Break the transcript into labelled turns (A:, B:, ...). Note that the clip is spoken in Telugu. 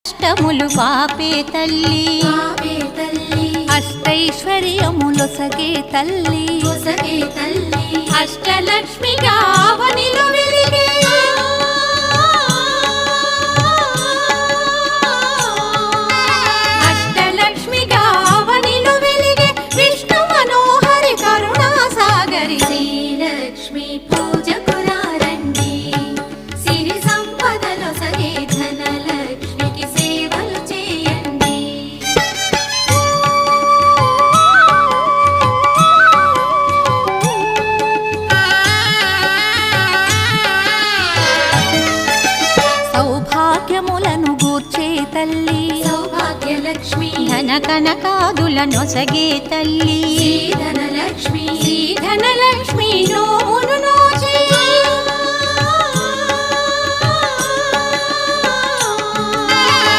A: అష్టములు పాపే తల్లి అష్టైశ్వర్యములొసగే తల్లి అష్టలక్ష్మిగా అవనిలో వెలిగే అష్టలక్ష్మిగా అవనిలో వెలిగే విష్ణు మనోహరి కరుణా సాగరి
B: శ్రీలక్ష్మి పూజకు రండి సిరి సంపదలొసగే ధనలక్ష్మికి సేవలు చేయండి.
A: సౌభాగ్యములను గూర్చే తల్లి
B: సౌభాగ్యలక్ష్మి
A: ధన కనకాదుల నొసగే తల్లి
B: ధనలక్ష్మి